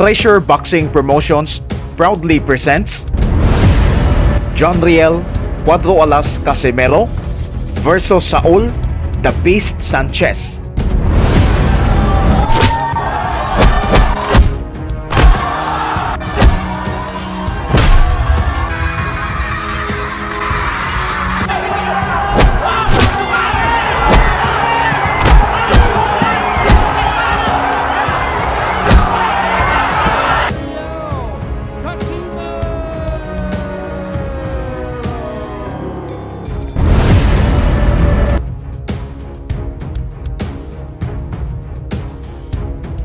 Treasure Boxing Promotions proudly presents John Riel Cuadro Alas Casimero versus Saul The Beast Sanchez.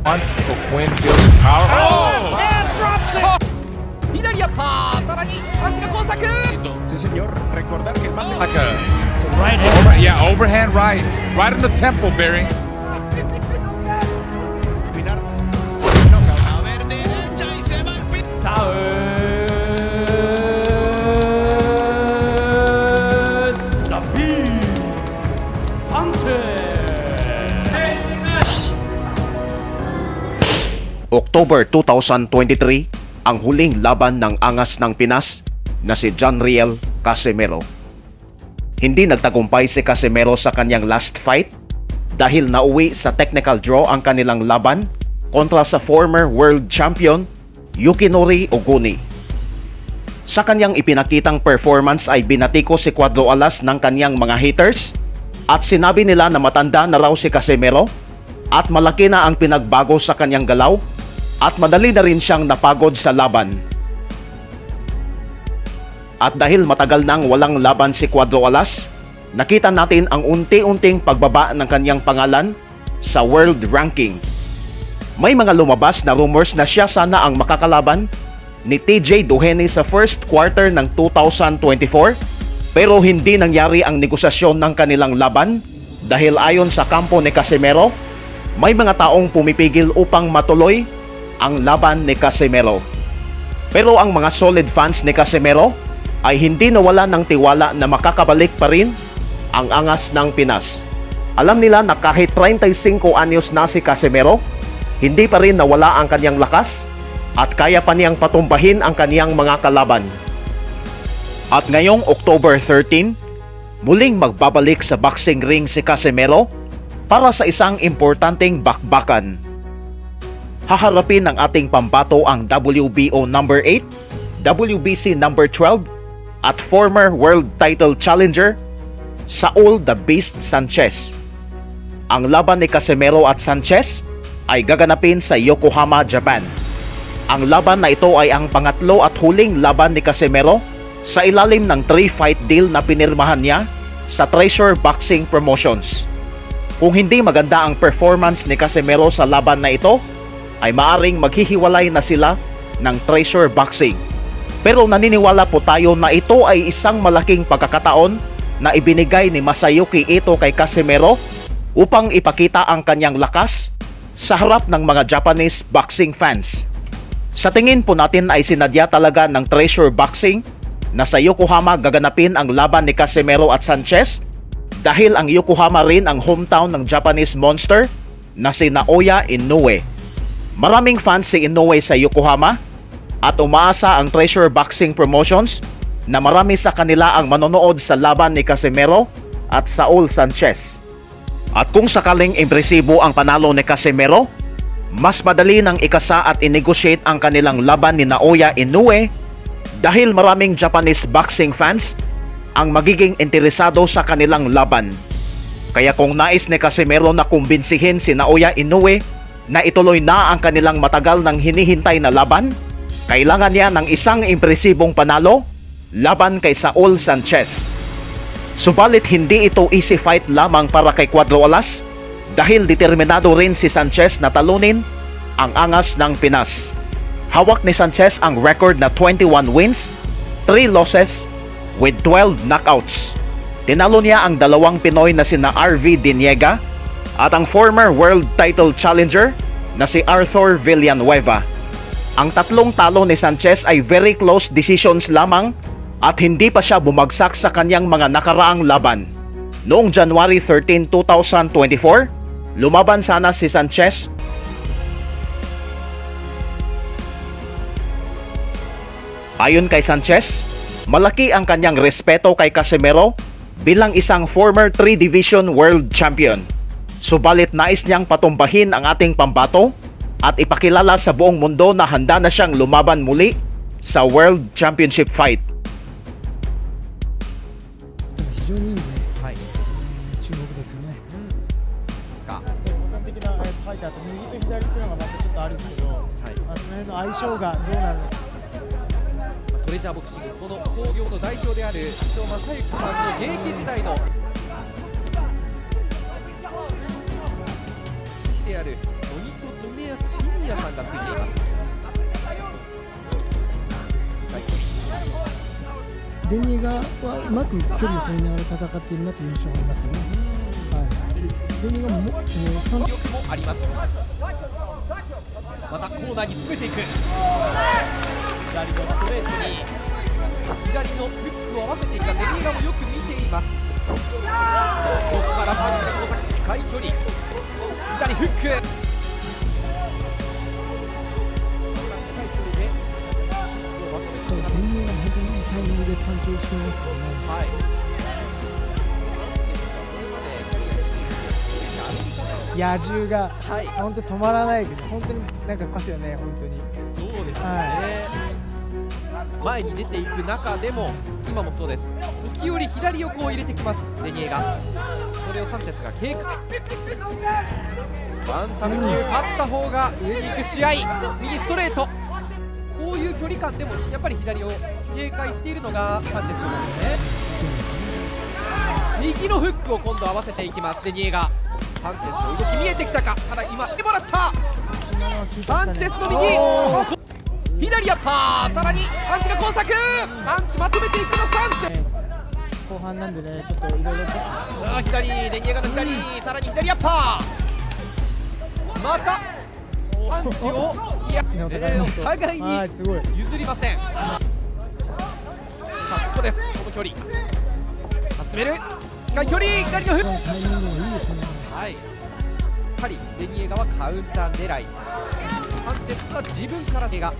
Once O'Quinn feels his power. Oh! And drops it! 左アッパー、さらにパンチが交錯。 Sí, señor. Recordar que el mate Like a It's a right hand. overhand right in the temple, Barry. combinar. A ver, derecha y se va el pin. Saúl The Beast Sanchez. October 2023, ang huling laban ng angas ng Pinas na si John Riel Casimero. Hindi nagtagumpay si Casimero sa kanyang last fight dahil nauwi sa technical draw ang kanilang laban kontra sa former world champion Yukinori Oguni. Sa kanyang ipinakitang performance ay binatiko si Cuadro Alas ng kanyang mga haters at sinabi nila na matanda na raw si Casimero at malaki na ang pinagbago sa kanyang galaw at madali na rin siyang napagod sa laban. At dahil matagal nang walang laban si Cuadro Alas, nakita natin ang unti-unting pagbaba ng kanyang pangalan sa world ranking. May mga lumabas na rumors na siya sana ang makakalaban ni TJ Duhene sa first quarter ng 2024, pero hindi nangyari ang negosasyon ng kanilang laban dahil ayon sa kampo ni Casimero, may mga taong pumipigil upang matuloy ang laban ni Casimero. Pero ang mga solid fans ni Casimero ay hindi nawala ng tiwala na makakabalik pa rin ang angas ng Pinas. Alam nila na kahit 35 anyos na si Casimero, hindi pa rin nawala ang kanyang lakas at kaya pa niyang patumbahin ang kanyang mga kalaban. At ngayong October 13, muling magbabalik sa boxing ring si Casimero para sa isang importanteng bakbakan. Haharapin ng ating pambato ang WBO number 8, WBC number 12 at former world title challenger Saul The Beast Sanchez. Ang laban ni Casimero at Sanchez ay gaganapin sa Yokohama, Japan. Ang laban na ito ay ang pangatlo at huling laban ni Casimero sa ilalim ng 3-fight deal na pinirmahan niya sa Treasure Boxing Promotions. Kung hindi maganda ang performance ni Casimero sa laban na ito, ay maaring maghihiwalay na sila ng Treasure Boxing. Pero naniniwala po tayo na ito ay isang malaking pagkakataon na ibinigay ni Masayuki Ito kay Casimero upang ipakita ang kanyang lakas sa harap ng mga Japanese boxing fans. Sa tingin po natin ay sinadya talaga ng Treasure Boxing na sa Yokohama gaganapin ang laban ni Casimero at Sanchez dahil ang Yokohama rin ang hometown ng Japanese monster na si Naoya Inoue. Maraming fans si Inoue sa Yokohama at umaasa ang Treasure Boxing Promotions na marami sa kanila ang manonood sa laban ni Casimero at Saul Sanchez. At kung sakaling impresibo ang panalo ni Casimero, mas madali nang ikasa at inegotiate ang kanilang laban ni Naoya Inoue dahil maraming Japanese boxing fans ang magiging interesado sa kanilang laban. Kaya kung nais ni Casimero na kumbinsihin si Naoya Inoue na ituloy na ang kanilang matagal nang hinihintay na laban, kailangan niya ng isang impresibong panalo laban kay Saul Sanchez. Subalit hindi ito easy fight lamang para kay Cuadro Alas dahil determinado rin si Sanchez na talunin ang angas ng Pinas. Hawak ni Sanchez ang record na 21 wins, 3 losses with 12 knockouts. Tinalo niya ang dalawang Pinoy na sina RV Diniega at ang former world title challenger na si Arthur Villanueva. Ang tatlong talo ni Sanchez ay very close decisions lamang at hindi pa siya bumagsak sa kanyang mga nakaraang laban. Noong January 13, 2024, lumaban sana si Sanchez Ayon kay Sanchez, malaki ang kanyang respeto kay Casimero bilang isang former 3 Division World Champion. Subalit nais niyang patumbahin ang ating pambato at ipakilala sa buong mundo na handa na siyang lumaban muli sa World Championship fight. 非常にいいね、はい、注目ですよね。か個人的なファイターと右と左っていうのがまたちょっとあるんですけど、その辺の相性がどうなるのか。トレジャーボクシング、この興行の代表である伊藤正幸さんの現役時代のであるノニト・ドネアシニアさんがついています。デニーガはうまく距離を取りながら戦っているなという印象がありますよね。はい、デニーガも威力もあります。またコーナーに詰めていく。左のストレートに左のフックを合わせていくが、デニーガもよく見ています。ここからパンチがこの先近い距離、左フック、近い距離でデニーガ本当にいいタイミングでパンチをしていますからね。はい、野獣が、はい、本当に止まらないけど、本当になんかいますよね、本当に。そうですね、は前に出ていく中でも今もそうです。時折左横を入れてきますデニエが。それをサンチェスが警戒。ワンタム級勝った方が上に行く試合。右ストレート、こういう距離感でもやっぱり左を警戒しているのがサンチェスなんですね。右のフックを今度合わせていきますデニエが。サンチェスの動き見えてきたか。ただ今でもらった。サンチェスの右左アッパー、さらにパンチが交錯、パンチまとめていくのサンチェス。後半なんでね、ちょっといろいろと左、デニエガの左、さらに左アッパー、またパンチを、いや、お互いに譲りません。さあここです、この距離集める、近い距離、左のフック、はい、やはりデニエガはカウンター狙い、サンチェスは自分から手が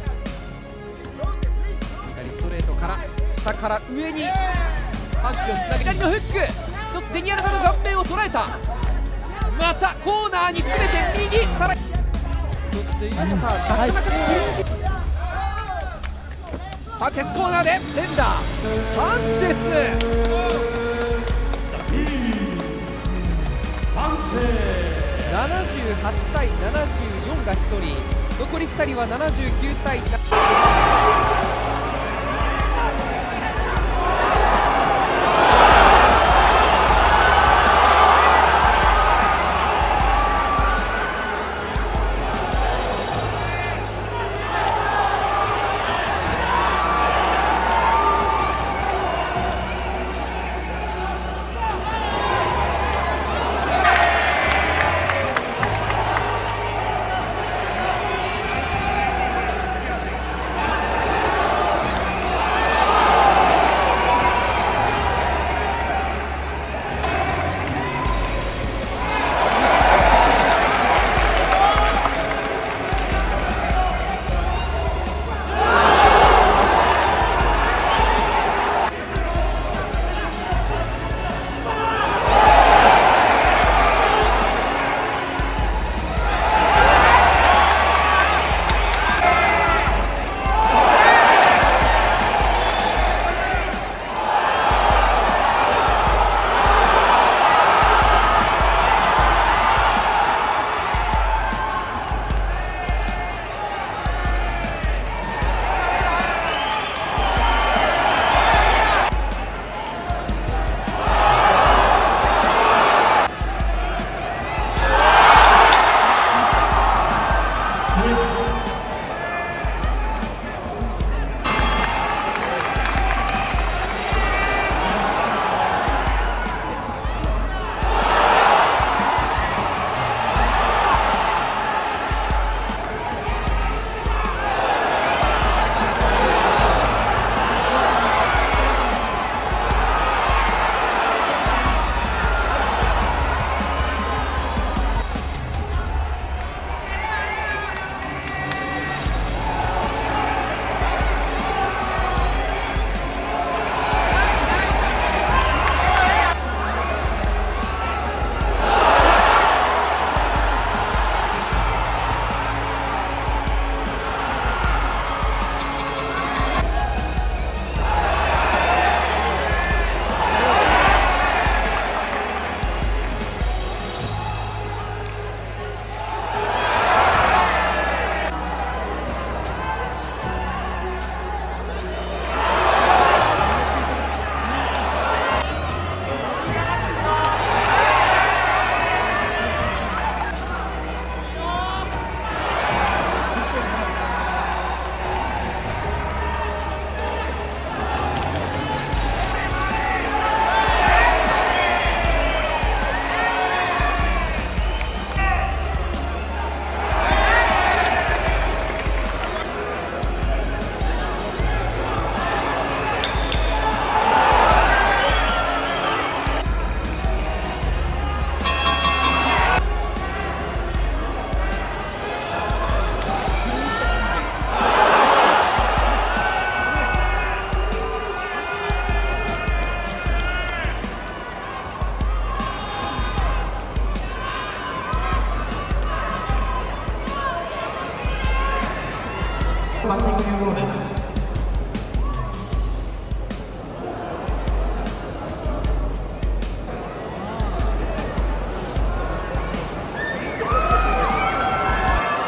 左ストレートから下から上にパンチをつなげ、左のフック、一つデニエガの顔面を捉えた。またコーナーに詰めて右、さらにそして岩佐さん、なかなかサンチェスコーナーで連打、サンチェス78対74が1人、残り2人は79対7。